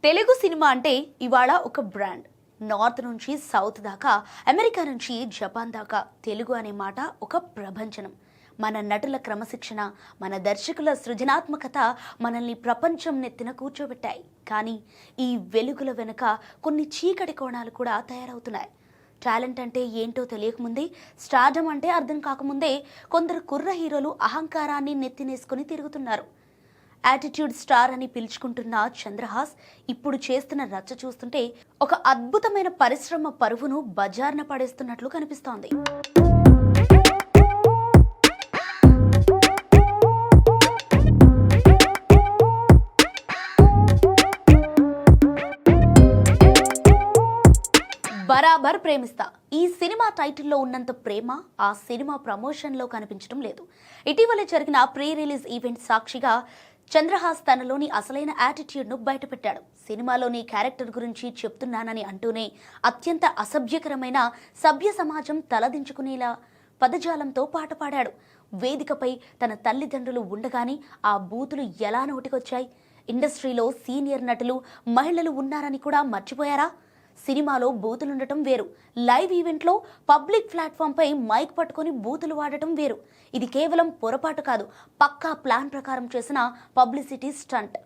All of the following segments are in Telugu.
తెలుగు సినిమా అంటే ఇవాళ ఒక బ్రాండ్. నార్త్ నుంచి సౌత్ దాకా, అమెరికా నుంచి జపాన్ దాకా తెలుగు అనే మాట ఒక ప్రభంజనం. మన నటుల క్రమశిక్షణ, మన దర్శకుల సృజనాత్మకత మనల్ని ప్రపంచం నెత్తిన కూర్చోబెట్టాయి. కానీ ఈ వెలుగుల వెనుక కొన్ని చీకటి కోణాలు కూడా తయారవుతున్నాయి. టాలెంట్ అంటే ఏంటో తెలియకముందే, స్టార్డమ్ అంటే అర్థం కాకముందే కొందరు కుర్ర హీరోలు అహంకారాన్ని నెత్తినేసుకుని తిరుగుతున్నారు. యాటిట్యూడ్ స్టార్ అని పిలుచుకుంటున్న చంద్రహాస్ ఇప్పుడు చేస్తున్న రచ్చ చూస్తుంటే ఒక అద్భుతమైన పరిశ్రమ పరువును బజార్న పడేస్తున్నట్లు కనిపిస్తోంది. బరాబర్ ప్రేమిస్తా ఈ సినిమా టైటిల్లో ఉన్నంత ప్రేమ ఆ సినిమా ప్రమోషన్లో కనిపించడం లేదు. ఇటీవల జరిగిన ప్రీ రిలీజ్ ఈవెంట్ సాక్షిగా చంద్రహాస్ తనలోని అసలైన యాటిట్యూడ్ను బయటపెట్టాడు. సినిమాలోని క్యారెక్టర్ గురించి చెప్తున్నానని అంటూనే అత్యంత అసభ్యకరమైన సభ్య సమాజం తలదించుకునేలా పదజాలంతో పాట పాడాడు. వేదికపై తన తల్లిదండ్రులు ఉండగానే ఆ బూతులు ఎలా నోటికొచ్చాయి? ఇండస్ట్రీలో సీనియర్ నటులు, మహిళలు ఉన్నారని కూడా మర్చిపోయారా? సినిమాలో బూతులుండటం వేరు, లైవ్ ఈవెంట్లో పబ్లిక్ ప్లాట్ఫామ్పై మైక్ పట్టుకొని బూతులు వాడటం వేరు. ఇది కేవలం పొరపాటు కాదు, పక్కా ప్లాన్ ప్రకారం చేసిన పబ్లిసిటీ స్టంట్.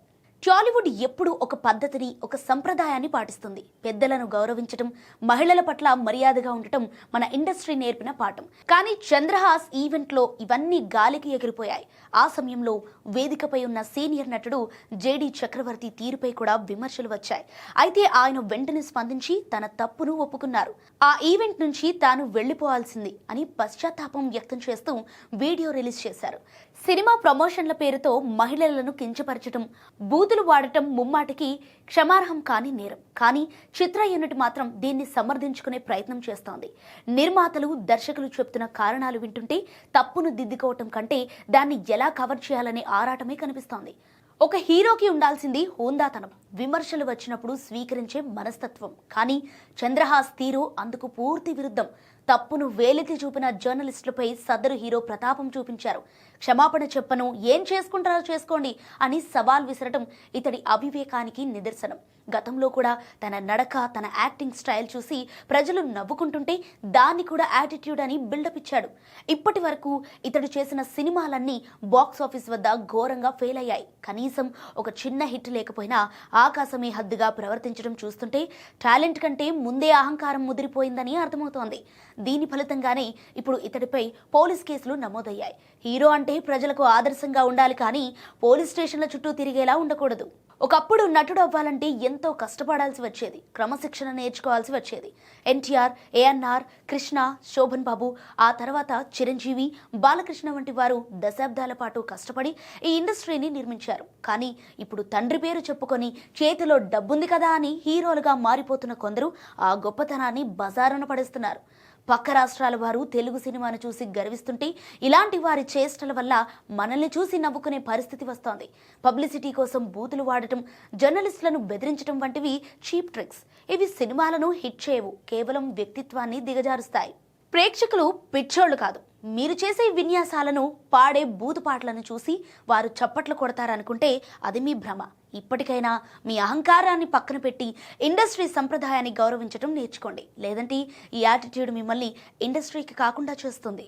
టాలీవుడ్ ఎప్పుడూ ఒక పద్ధతిని, ఒక సంప్రదాయాన్ని పాటిస్తుంది. పెద్దలను గౌరవించటం, మహిళల పట్ల మర్యాదగా ఉండటం మన ఇండస్ట్రీ నేర్పిన పాఠం. కానీ చంద్రహాస్ ఈవెంట్లో ఇవన్నీ గాలికి ఎగిరిపోయాయి. ఆ సమయంలో వేదికపై ఉన్న సీనియర్ నటుడు జేడి చక్రవర్తి తీరుపై కూడా విమర్శలు వచ్చాయి. అయితే ఆయన వెంటనే స్పందించి తన తప్పును ఒప్పుకున్నారు. ఆ ఈవెంట్ నుంచి తాను వెళ్లిపోవాల్సింది అని పశ్చాత్తాపం వ్యక్తం చేస్తూ వీడియో రిలీజ్ చేశారు. సినిమా ప్రమోషన్ల పేరుతో మహిళలను కించపరచడం, బూతులు వాడటం ముమ్మాటికి క్షమార్హం కాని నేరం. కానీ చిత్ర యూనిట్ మాత్రం దీన్ని సమర్థించుకునే ప్రయత్నం చేస్తోంది. నిర్మాతలు, దర్శకులు చెప్తున్న కారణాలు వింటుంటే తప్పును దిద్దుకోవటం కంటే దాన్ని ఎలా కవర్ చేయాలనే ఆరాటమే కనిపిస్తోంది. ఒక హీరోకి ఉండాల్సింది హోందాతనం, విమర్శలు వచ్చినప్పుడు స్వీకరించే మనస్తత్వం. కానీ చంద్రహాస్ తీరు అందుకు పూర్తి విరుద్ధం. తప్పును వేలెత్తి చూపిన జర్నలిస్టులపై సదరు హీరో ప్రతాపం చూపించారు. క్షమాపణ చెప్పను, ఏం చేసుకుంటారో చేసుకోండి అని సవాల్ విసరటం ఇతడి అవివేకానికి నిదర్శనం. గతంలో కూడా తన నడక, తన యాక్టింగ్ స్టైల్ చూసి ప్రజలు నవ్వుకుంటుంటే దాన్ని కూడా యాటిట్యూడ్ అని బిల్డప్ ఇచ్చాడు. ఇప్పటి వరకు ఇతడు చేసిన సినిమాలన్నీ బాక్స్ ఆఫీస్ వద్ద ఘోరంగా ఫెయిల్ అయ్యాయి. కనీసం ఒక చిన్న హిట్ లేకపోయినా ఆకాశమే హద్దుగా ప్రవర్తించడం చూస్తుంటే టాలెంట్ కంటే ముందే అహంకారం ముదిరిపోయిందని అర్థమవుతోంది. దీని ఫలితంగానే ఇప్పుడు ఇతడిపై పోలీస్ కేసులు నమోదయ్యాయి. హీరో అంటే ప్రజలకు ఆదర్శంగా ఉండాలి, కానీ పోలీస్ స్టేషన్ల చుట్టూ తిరిగేలా ఉండకూడదు. ఒకప్పుడు నటుడు అవ్వాలంటే ఎంతో కష్టపడాల్సి వచ్చేది, క్రమశిక్షణ నేర్చుకోవాల్సి వచ్చేది. ఎన్టీఆర్, ఏఎన్ఆర్, కృష్ణ, శోభన్ బాబు, ఆ తర్వాత చిరంజీవి, బాలకృష్ణ వంటి వారు దశాబ్దాల పాటు కష్టపడి ఈ ఇండస్ట్రీని నిర్మించారు. కానీ ఇప్పుడు తండ్రి పేరు చెప్పుకొని చేతిలో డబ్బుంది కదా అని హీరోలుగా మారిపోతున్న కొందరు ఆ గొప్పతనాన్ని బజారున పడేస్తున్నారు. పక్క రాష్ట్రాల వారు తెలుగు సినిమాను చూసి గర్విస్తుంటే ఇలాంటి వారి చేష్టల వల్ల మనల్ని చూసి నవ్వుకునే పరిస్థితి వస్తోంది. పబ్లిసిటీ కోసం బూతులు వాడటం, జర్నలిస్టులను బెదిరించడం వంటివి చీప్ ట్రిక్స్. ఇవి సినిమాలను హిట్ చేయవు, కేవలం వ్యక్తిత్వాన్ని దిగజారుస్తాయి. ప్రేక్షకులు పిచ్చోళ్లు కాదు. మీరు చేసే విన్యాసాలను, పాడే బూతు పాటలను చూసి వారు చప్పట్లు కొడతారనుకుంటే అది మీ భ్రమ. ఇప్పటికైనా మీ అహంకారాన్ని పక్కన పెట్టి ఇండస్ట్రీ సంప్రదాయాన్ని గౌరవించడం నేర్చుకోండి. లేదంటే ఈ యాటిట్యూడ్ మిమ్మల్ని ఇండస్ట్రీకి కాకుండా చేస్తుంది.